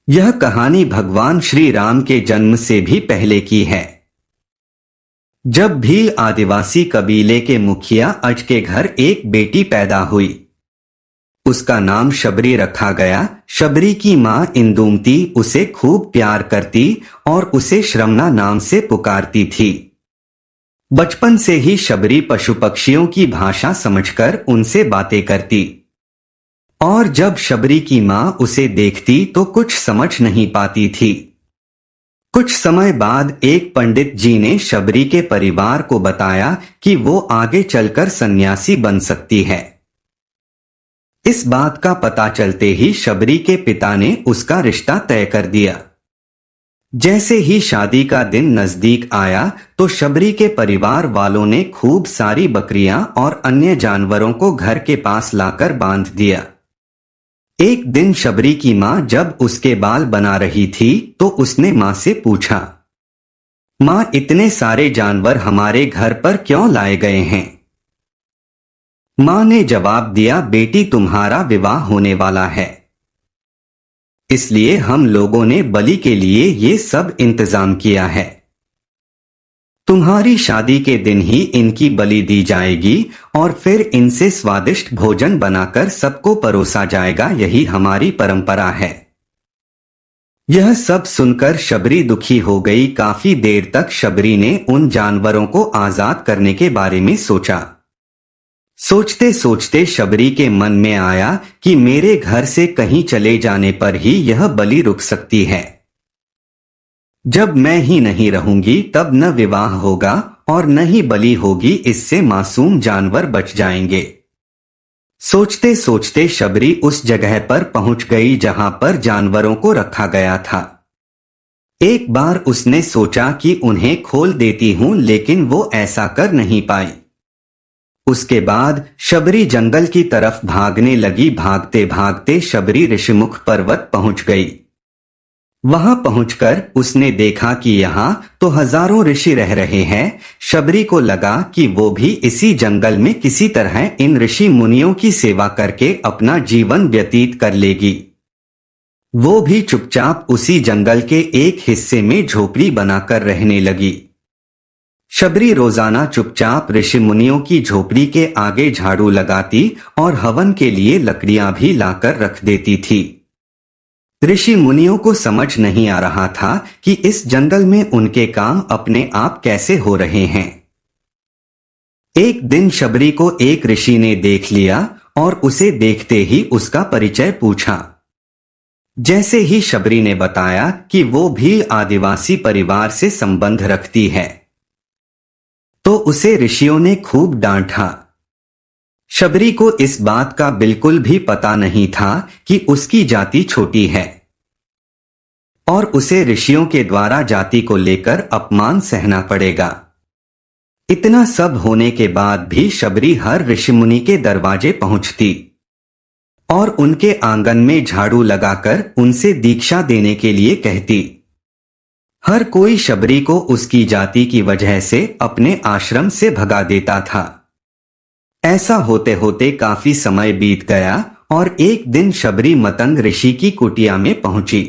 यह कहानी भगवान श्री राम के जन्म से भी पहले की है। जब भी आदिवासी कबीले के मुखिया अज के घर एक बेटी पैदा हुई, उसका नाम शबरी रखा गया। शबरी की मां इंदुमती उसे खूब प्यार करती और उसे श्रमना नाम से पुकारती थी। बचपन से ही शबरी पशु पक्षियों की भाषा समझकर उनसे बातें करती और जब शबरी की मां उसे देखती तो कुछ समझ नहीं पाती थी। कुछ समय बाद एक पंडित जी ने शबरी के परिवार को बताया कि वो आगे चलकर सन्यासी बन सकती है। इस बात का पता चलते ही शबरी के पिता ने उसका रिश्ता तय कर दिया। जैसे ही शादी का दिन नजदीक आया तो शबरी के परिवार वालों ने खूब सारी बकरियां और अन्य जानवरों को घर के पास लाकर बांध दिया। एक दिन शबरी की मां जब उसके बाल बना रही थी तो उसने मां से पूछा, मां, इतने सारे जानवर हमारे घर पर क्यों लाए गए हैं? मां ने जवाब दिया, बेटी, तुम्हारा विवाह होने वाला है, इसलिए हम लोगों ने बलि के लिए ये सब इंतजाम किया है। तुम्हारी शादी के दिन ही इनकी बलि दी जाएगी और फिर इनसे स्वादिष्ट भोजन बनाकर सबको परोसा जाएगा। यही हमारी परंपरा है। यह सब सुनकर शबरी दुखी हो गई। काफी देर तक शबरी ने उन जानवरों को आजाद करने के बारे में सोचा। सोचते सोचते शबरी के मन में आया कि मेरे घर से कहीं चले जाने पर ही यह बलि रुक सकती है। जब मैं ही नहीं रहूंगी तब न विवाह होगा और न ही बलि होगी, इससे मासूम जानवर बच जाएंगे। सोचते सोचते शबरी उस जगह पर पहुंच गई जहां पर जानवरों को रखा गया था। एक बार उसने सोचा कि उन्हें खोल देती हूं, लेकिन वो ऐसा कर नहीं पाई। उसके बाद शबरी जंगल की तरफ भागने लगी। भागते भागते शबरी ऋषिमुख पर्वत पहुंच गई। वहां पहुंचकर उसने देखा कि यहाँ तो हजारों ऋषि रह रहे हैं। शबरी को लगा कि वो भी इसी जंगल में किसी तरह इन ऋषि मुनियों की सेवा करके अपना जीवन व्यतीत कर लेगी। वो भी चुपचाप उसी जंगल के एक हिस्से में झोपड़ी बनाकर रहने लगी। शबरी रोजाना चुपचाप ऋषि मुनियों की झोपड़ी के आगे झाड़ू लगाती और हवन के लिए लकड़ियां भी लाकर रख देती थी। ऋषि मुनियों को समझ नहीं आ रहा था कि इस जंगल में उनके काम अपने आप कैसे हो रहे हैं। एक दिन शबरी को एक ऋषि ने देख लिया और उसे देखते ही उसका परिचय पूछा। जैसे ही शबरी ने बताया कि वो भी आदिवासी परिवार से संबंध रखती है, तो उसे ऋषियों ने खूब डांटा। शबरी को इस बात का बिल्कुल भी पता नहीं था कि उसकी जाति छोटी है और उसे ऋषियों के द्वारा जाति को लेकर अपमान सहना पड़ेगा। इतना सब होने के बाद भी शबरी हर ऋषिमुनि के दरवाजे पहुंचती और उनके आंगन में झाड़ू लगाकर उनसे दीक्षा देने के लिए कहती। हर कोई शबरी को उसकी जाति की वजह से अपने आश्रम से भगा देता था। ऐसा होते होते काफी समय बीत गया और एक दिन शबरी मतंग ऋषि की कुटिया में पहुंची।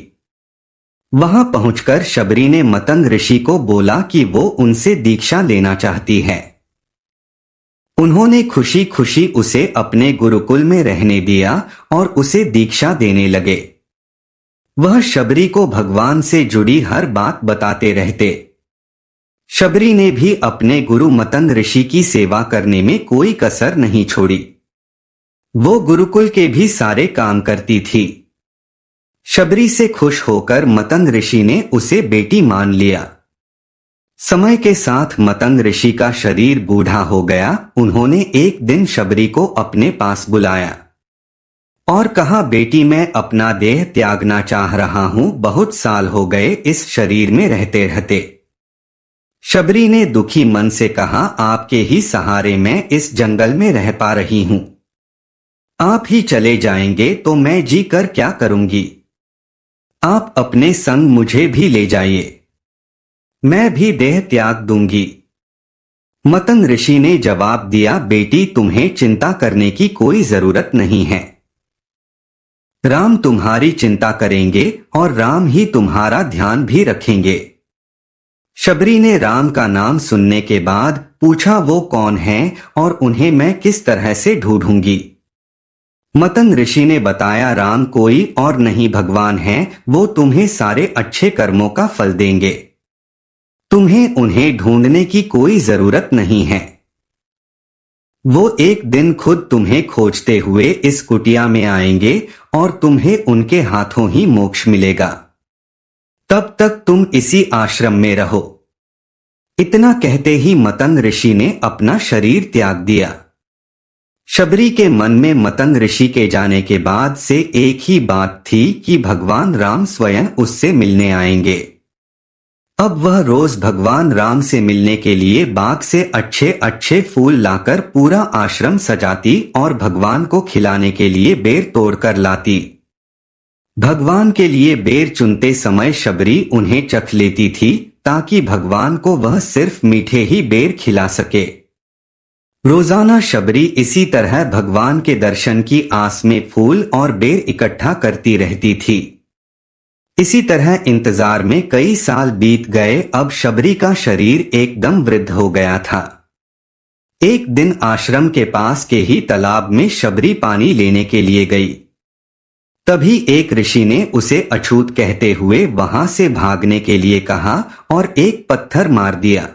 वहां पहुंचकर शबरी ने मतंग ऋषि को बोला कि वो उनसे दीक्षा लेना चाहती है। उन्होंने खुशी खुशी उसे अपने गुरुकुल में रहने दिया और उसे दीक्षा देने लगे। वह शबरी को भगवान से जुड़ी हर बात बताते रहते। शबरी ने भी अपने गुरु मतंग ऋषि की सेवा करने में कोई कसर नहीं छोड़ी। वो गुरुकुल के भी सारे काम करती थी। शबरी से खुश होकर मतंग ऋषि ने उसे बेटी मान लिया। समय के साथ मतंग ऋषि का शरीर बूढ़ा हो गया। उन्होंने एक दिन शबरी को अपने पास बुलाया और कहा, बेटी, मैं अपना देह त्यागना चाह रहा हूं। बहुत साल हो गए इस शरीर में रहते रहते। शबरी ने दुखी मन से कहा, आपके ही सहारे मैं इस जंगल में रह पा रही हूं। आप ही चले जाएंगे तो मैं जी कर क्या करूंगी? आप अपने संग मुझे भी ले जाइए, मैं भी देह त्याग दूंगी। मतंग ऋषि ने जवाब दिया, बेटी, तुम्हें चिंता करने की कोई जरूरत नहीं है। राम तुम्हारी चिंता करेंगे और राम ही तुम्हारा ध्यान भी रखेंगे। शबरी ने राम का नाम सुनने के बाद पूछा वो कौन है और उन्हें मैं किस तरह से ढूंढूंगी। मतंग ऋषि ने बताया राम कोई और नहीं भगवान है, वो तुम्हें सारे अच्छे कर्मों का फल देंगे। तुम्हें उन्हें ढूंढने की कोई जरूरत नहीं है। वो एक दिन खुद तुम्हें खोजते हुए इस कुटिया में आएंगे और तुम्हें उनके हाथों ही मोक्ष मिलेगा। तब तक तुम इसी आश्रम में रहो। इतना कहते ही मतंग ऋषि ने अपना शरीर त्याग दिया। शबरी के मन में मतंग ऋषि के जाने के बाद से एक ही बात थी कि भगवान राम स्वयं उससे मिलने आएंगे। अब वह रोज भगवान राम से मिलने के लिए बाग से अच्छे अच्छे फूल लाकर पूरा आश्रम सजाती और भगवान को खिलाने के लिए बेर तोड़कर लाती। भगवान के लिए बेर चुनते समय शबरी उन्हें चख लेती थी ताकि भगवान को वह सिर्फ मीठे ही बेर खिला सके। रोजाना शबरी इसी तरह भगवान के दर्शन की आस में फूल और बेर इकट्ठा करती रहती थी। इसी तरह इंतजार में कई साल बीत गए। अब शबरी का शरीर एकदम वृद्ध हो गया था। एक दिन आश्रम के पास के ही तालाब में शबरी पानी लेने के लिए गई। तभी एक ऋषि ने उसे अछूत कहते हुए वहां से भागने के लिए कहा और एक पत्थर मार दिया।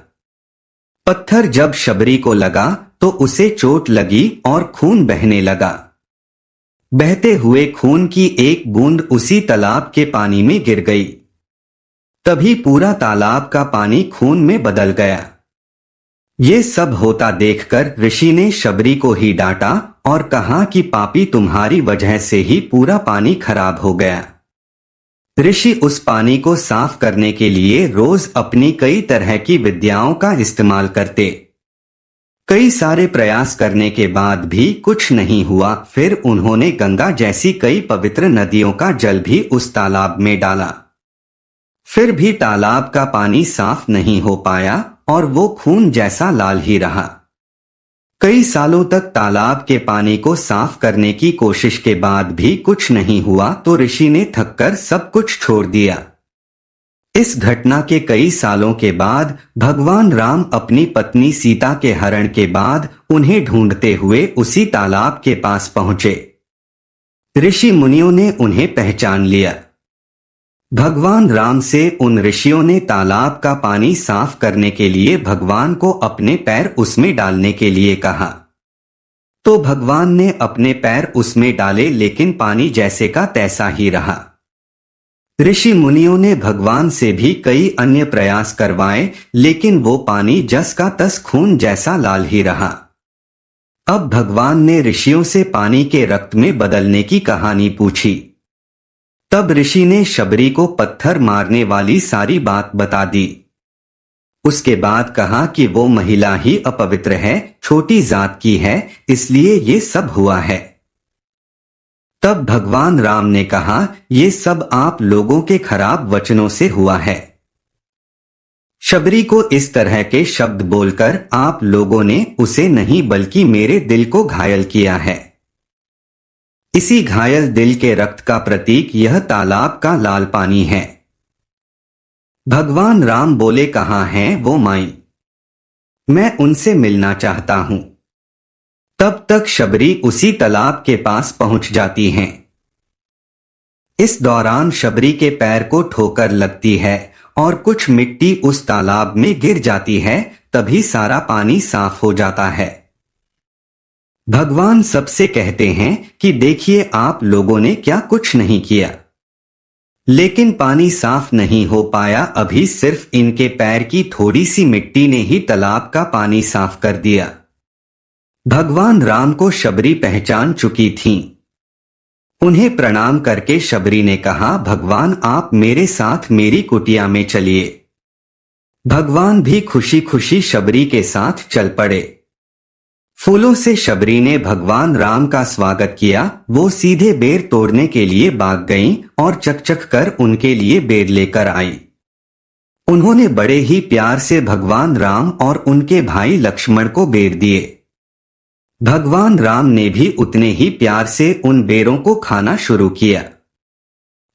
पत्थर जब शबरी को लगा तो उसे चोट लगी और खून बहने लगा। बहते हुए खून की एक बूंद उसी तालाब के पानी में गिर गई। तभी पूरा तालाब का पानी खून में बदल गया। ये सब होता देखकर ऋषि ने शबरी को ही डांटा और कहा कि पापी तुम्हारी वजह से ही पूरा पानी खराब हो गया। ऋषि उस पानी को साफ करने के लिए रोज अपनी कई तरह की विद्याओं का इस्तेमाल करते। कई सारे प्रयास करने के बाद भी कुछ नहीं हुआ। फिर उन्होंने गंगा जैसी कई पवित्र नदियों का जल भी उस तालाब में डाला। फिर भी तालाब का पानी साफ नहीं हो पाया और वो खून जैसा लाल ही रहा। कई सालों तक तालाब के पानी को साफ करने की कोशिश के बाद भी कुछ नहीं हुआ तो ऋषि ने थककर सब कुछ छोड़ दिया। इस घटना के कई सालों के बाद भगवान राम अपनी पत्नी सीता के हरण के बाद उन्हें ढूंढते हुए उसी तालाब के पास पहुंचे। ऋषि मुनियों ने उन्हें पहचान लिया। भगवान राम से उन ऋषियों ने तालाब का पानी साफ करने के लिए भगवान को अपने पैर उसमें डालने के लिए कहा। तो भगवान ने अपने पैर उसमें डाले लेकिन पानी जैसे का तैसा ही रहा। ऋषि मुनियों ने भगवान से भी कई अन्य प्रयास करवाए लेकिन वो पानी जस का तस खून जैसा लाल ही रहा। अब भगवान ने ऋषियों से पानी के रक्त में बदलने की कहानी पूछी। तब ऋषि ने शबरी को पत्थर मारने वाली सारी बात बता दी। उसके बाद कहा कि वो महिला ही अपवित्र है, छोटी जात की है, इसलिए ये सब हुआ है। तब भगवान राम ने कहा ये सब आप लोगों के खराब वचनों से हुआ है। शबरी को इस तरह के शब्द बोलकर आप लोगों ने उसे नहीं बल्कि मेरे दिल को घायल किया है। इसी घायल दिल के रक्त का प्रतीक यह तालाब का लाल पानी है। भगवान राम बोले कहाँ हैं वो माई, मैं उनसे मिलना चाहता हूं। तब तक शबरी उसी तालाब के पास पहुंच जाती हैं। इस दौरान शबरी के पैर को ठोकर लगती है और कुछ मिट्टी उस तालाब में गिर जाती है। तभी सारा पानी साफ हो जाता है। भगवान सबसे कहते हैं कि देखिए आप लोगों ने क्या कुछ नहीं किया, लेकिन पानी साफ नहीं हो पाया। अभी सिर्फ इनके पैर की थोड़ी सी मिट्टी ने ही तालाब का पानी साफ कर दिया। भगवान राम को शबरी पहचान चुकी थीं। उन्हें प्रणाम करके शबरी ने कहा भगवान आप मेरे साथ मेरी कुटिया में चलिए। भगवान भी खुशी खुशी शबरी के साथ चल पड़े। फूलों से शबरी ने भगवान राम का स्वागत किया। वो सीधे बेर तोड़ने के लिए भाग गईं और चक कर उनके लिए बेर लेकर आई। उन्होंने बड़े ही प्यार से भगवान राम और उनके भाई लक्ष्मण को बेर दिए। भगवान राम ने भी उतने ही प्यार से उन बेरों को खाना शुरू किया।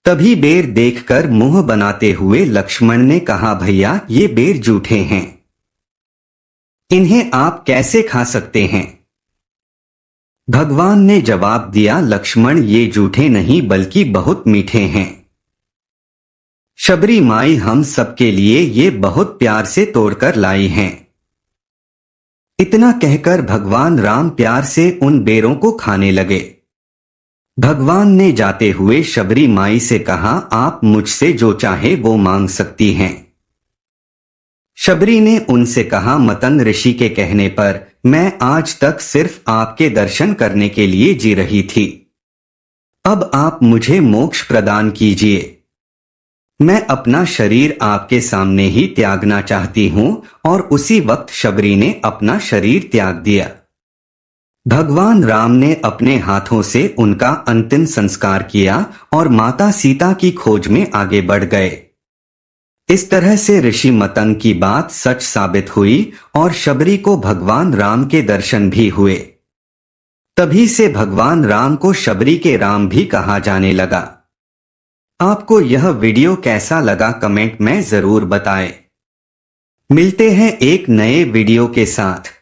तभी बेर देखकर मुंह बनाते हुए लक्ष्मण ने कहा, भैया ये बेर जूठे हैं, इन्हें आप कैसे खा सकते हैं? भगवान ने जवाब दिया, लक्ष्मण ये जूठे नहीं बल्कि बहुत मीठे हैं। शबरी माई हम सबके लिए ये बहुत प्यार से तोड़कर लाई हैं। इतना कहकर भगवान राम प्यार से उन बेरों को खाने लगे। भगवान ने जाते हुए शबरी माई से कहा, आप मुझसे जो चाहे वो मांग सकती हैं। शबरी ने उनसे कहा, मतन ऋषि के कहने पर मैं आज तक सिर्फ आपके दर्शन करने के लिए जी रही थी। अब आप मुझे मोक्ष प्रदान कीजिए। मैं अपना शरीर आपके सामने ही त्यागना चाहती हूँ। और उसी वक्त शबरी ने अपना शरीर त्याग दिया। भगवान राम ने अपने हाथों से उनका अंतिम संस्कार किया और माता सीता की खोज में आगे बढ़ गए। इस तरह से ऋषि मतंग की बात सच साबित हुई और शबरी को भगवान राम के दर्शन भी हुए। तभी से भगवान राम को शबरी के राम भी कहा जाने लगा। आपको यह वीडियो कैसा लगा कमेंट में जरूर बताएं। मिलते हैं एक नए वीडियो के साथ।